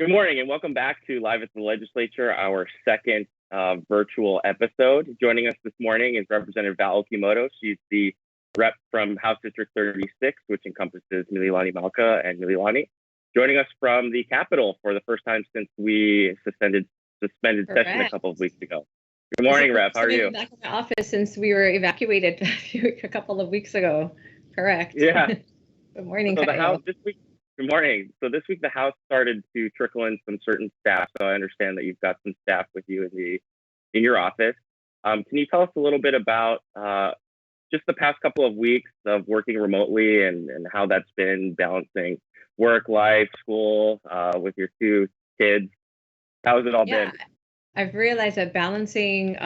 Good morning and welcome back to Live at the Legislature, our second virtual episode. Joining us this morning is Representative Val Okimoto. She's the rep from House District 36, which encompasses Mililani Malka and Mililani. Joining us from the Capitol for the first time since we suspended session a couple of weeks ago. Good morning, Rep. How are you? Back in the office since we were evacuated a couple of weeks ago. Correct. Yeah. Good morning. So the House this week. Good morning. So this week the House started to trickle in some certain staff. So I understand that you've got some staff with you in your office. Can you tell us a little bit about just the past couple of weeks of working remotely and how that's been balancing work, life, school with your two kids? How has it all been? I've realized that balancing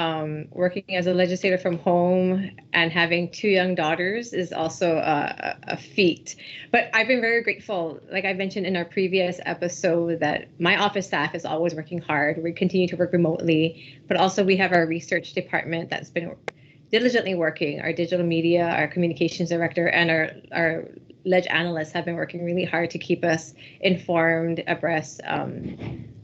working as a legislator from home and having two young daughters is also a feat. But I've been very grateful, like I mentioned in our previous episode, that my office staff is always working hard. We continue to work remotely, but also we have our research department that's been diligently working. Our digital media, our communications director, and our leg analysts have been working really hard to keep us informed, abreast,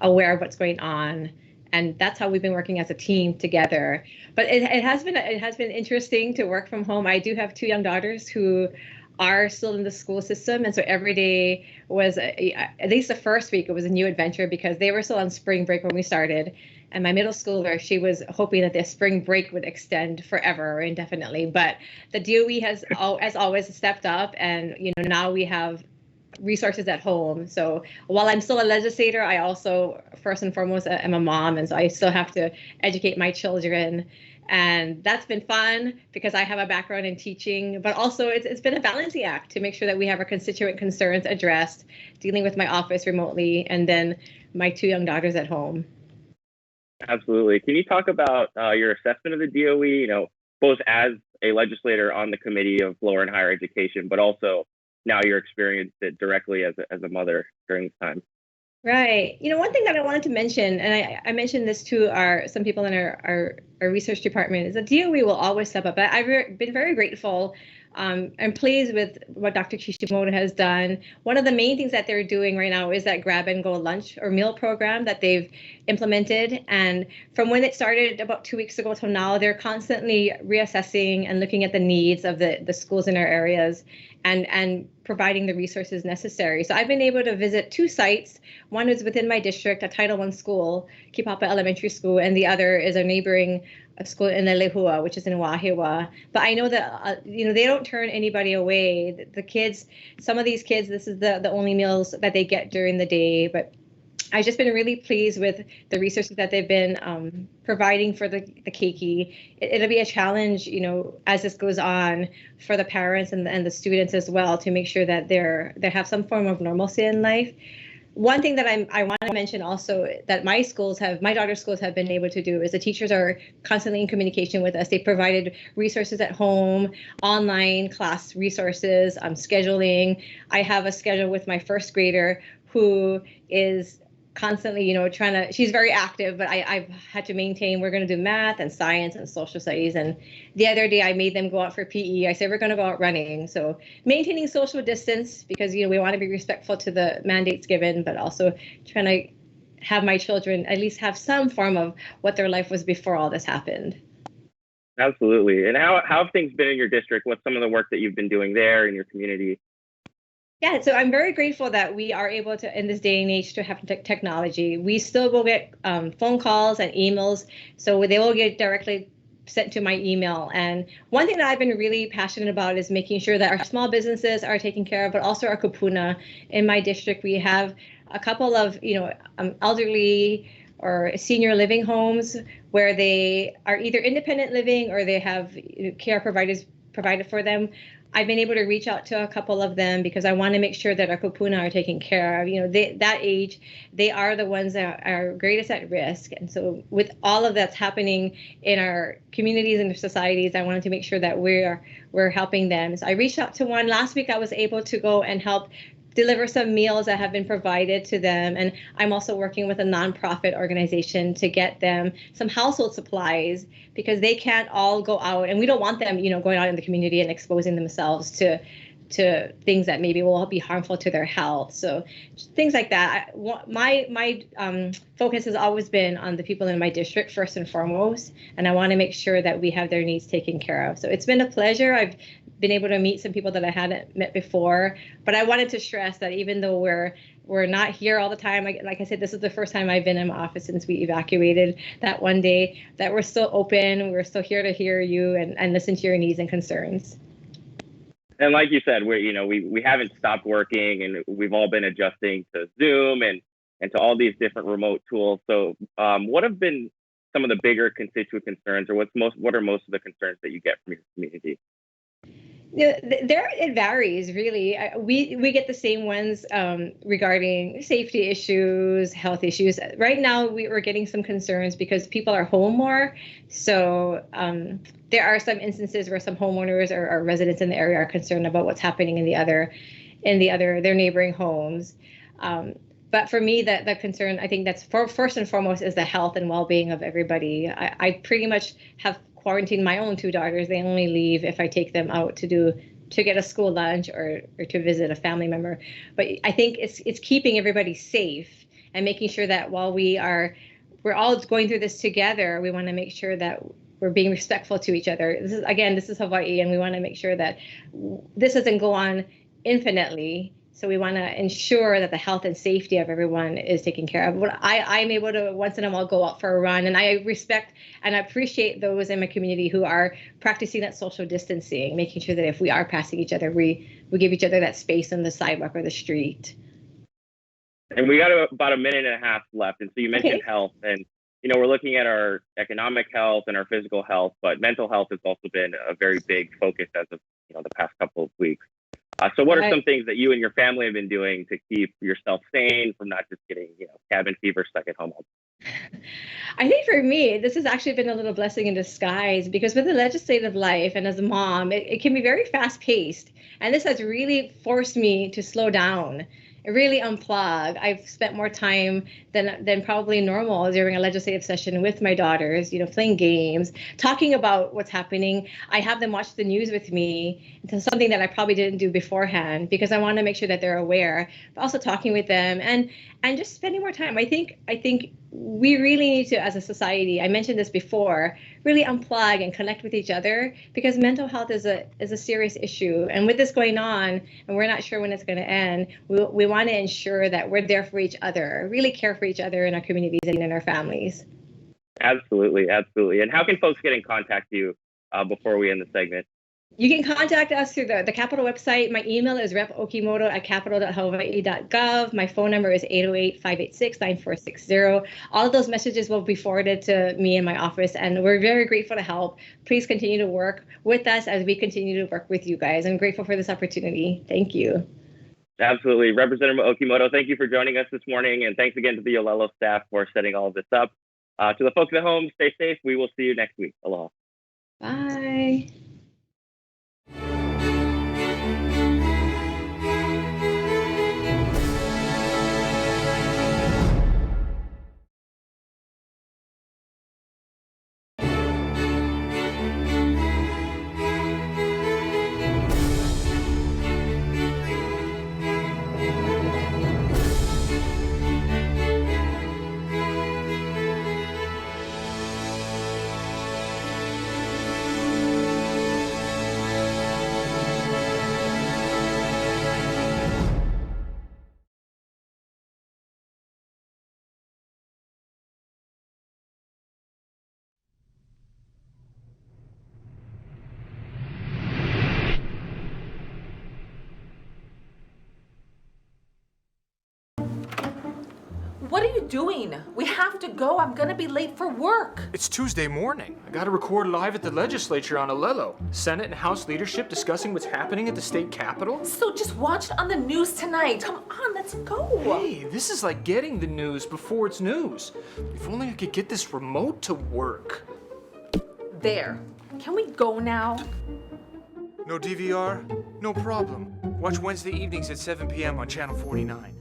aware of what's going on. And that's how we've been working as a team together. But it has been interesting to work from home. I do have two young daughters who are still in the school system, and so every day was at least the first week it was a new adventure because they were still on spring break when we started. And my middle schooler, she was hoping that the spring break would extend forever or indefinitely. But the DOE has, as always, stepped up, and now we have resources at home. So while I'm still a legislator, I also first and foremost am a mom, and so I still have to educate my children, and that's been fun because I have a background in teaching, but also it's been a balancing act to make sure that we have our constituent concerns addressed, dealing with my office remotely, and then my two young daughters at home. Absolutely. Can you talk about your assessment of the DOE, both as a legislator on the Committee of Lower and Higher Education, but also now you're experienced it directly as a mother during this time? Right. One thing that I wanted to mention, and I mentioned this to some people in our research department, is the DOE will always step up. I've been very grateful and pleased with what Dr. Kishimoto has done. One of the main things that they're doing right now is that grab and go lunch or meal program that they've implemented. And from when it started about 2 weeks ago till now, they're constantly reassessing and looking at the needs of the schools in our areas and providing the resources necessary. So I've been able to visit two sites. One is within my district, a Title I school, Kipapa Elementary School, and the other is a neighboring school in Lehua, which is in Wahiwa. But I know that they don't turn anybody away. The kids, some of these kids, this is the only meals that they get during the day. But I've just been really pleased with the resources that they've been providing for the keiki. It'll be a challenge, as this goes on for the parents and the students as well, to make sure that they have some form of normalcy in life. One thing that I want to mention also that my daughter's schools have been able to do is the teachers are constantly in communication with us. They provided resources at home, online class resources, scheduling. I have a schedule with my first grader who is constantly, she's very active, but I've had to maintain, we're going to do math and science and social studies. And the other day I made them go out for PE. I said, we're going to go out running. So maintaining social distance because, we want to be respectful to the mandates given, but also trying to have my children at least have some form of what their life was before all this happened. Absolutely. And how have things been in your district? What's some of the work that you've been doing there in your community? Yeah, so I'm very grateful that we are able to, in this day and age, to have technology. We still will get phone calls and emails, so they will get directly sent to my email. And one thing that I've been really passionate about is making sure that our small businesses are taken care of, but also our kupuna. In my district, we have a couple of, elderly or senior living homes where they are either independent living or they have care providers provided for them. I've been able to reach out to a couple of them because I want to make sure that our kupuna are taken care of. That age, they are the ones that are greatest at risk. And so with all of that's happening in our communities and societies, I wanted to make sure that we're helping them. So I reached out to one. Last week, I was able to go and help deliver some meals that have been provided to them. And I'm also working with a nonprofit organization to get them some household supplies because they can't all go out, and we don't want them, going out in the community and exposing themselves to to things that maybe will be harmful to their health. So things like that. My focus has always been on the people in my district first and foremost, and I want to make sure that we have their needs taken care of. So it's been a pleasure. I've been able to meet some people that I hadn't met before, but I wanted to stress that even though we're not here all the time, like I said, this is the first time I've been in my office since we evacuated that one day, that we're still open, we're still here to hear you and listen to your needs and concerns. And like you said, we haven't stopped working, and we've all been adjusting to Zoom and to all these different remote tools. So what have been some of the bigger constituent concerns, or what are most of the concerns that you get from your community? It varies really. We get the same ones regarding safety issues, health issues. Right now, we're getting some concerns because people are home more. So there are some instances where some homeowners or residents in the area are concerned about what's happening in their neighboring homes. But for me, the concern, I think that's first and foremost, is the health and well-being of everybody. I pretty much have quarantined my own two daughters. They only leave if I take them out to get a school lunch or to visit a family member. But I think it's keeping everybody safe and making sure that while we're all going through this together, we want to make sure that we're being respectful to each other. This is Hawaii, and we want to make sure that this doesn't go on infinitely. So we want to ensure that the health and safety of everyone is taken care of. I'm able to once in a while go out for a run, and I respect and appreciate those in my community who are practicing that social distancing, making sure that if we are passing each other, we give each other that space on the sidewalk or the street. And we got about a minute and a half left. And so you mentioned health, and we're looking at our economic health and our physical health, but mental health has also been a very big focus as of the past couple of weeks. So what are some things that you and your family have been doing to keep yourself sane from not just getting, cabin fever stuck at home? I think for me, this has actually been a little blessing in disguise, because with the legislative life and as a mom, it can be very fast paced. And this has really forced me to slow down, really unplug. I've spent more time than probably normal during a legislative session with my daughters, playing games, talking about what's happening. I have them watch the news with me. It's something that I probably didn't do beforehand because I want to make sure that they're aware, but also talking with them and just spending more time. I think we really need to, as a society, I mentioned this before, really unplug and connect with each other, because mental health is a serious issue. And with this going on, and we're not sure when it's going to end, we want to ensure that we're there for each other, really care for each other in our communities and in our families. Absolutely. And how can folks get in contact with you before we end the segment? You can contact us through the Capitol website. My email is repokimoto@capitol.hawaii.gov. My phone number is 808-586-9460. All of those messages will be forwarded to me in my office, and we're very grateful to help. Please continue to work with us as we continue to work with you guys. I'm grateful for this opportunity. Thank you. Absolutely. Representative Okimoto, thank you for joining us this morning, and thanks again to the Olelo staff for setting all of this up. To the folks at home, stay safe. We will see you next week. Aloha. Bye. What are you doing? We have to go. I'm gonna be late for work. It's Tuesday morning. I gotta record live at the Legislature on Olelo. Senate and House leadership discussing what's happening at the state capitol. So just watch it on the news tonight. Come on, let's go. Hey, this is like getting the news before it's news. If only I could get this remote to work. There. Can we go now? No DVR? No problem. Watch Wednesday evenings at 7 p.m. on Channel 49.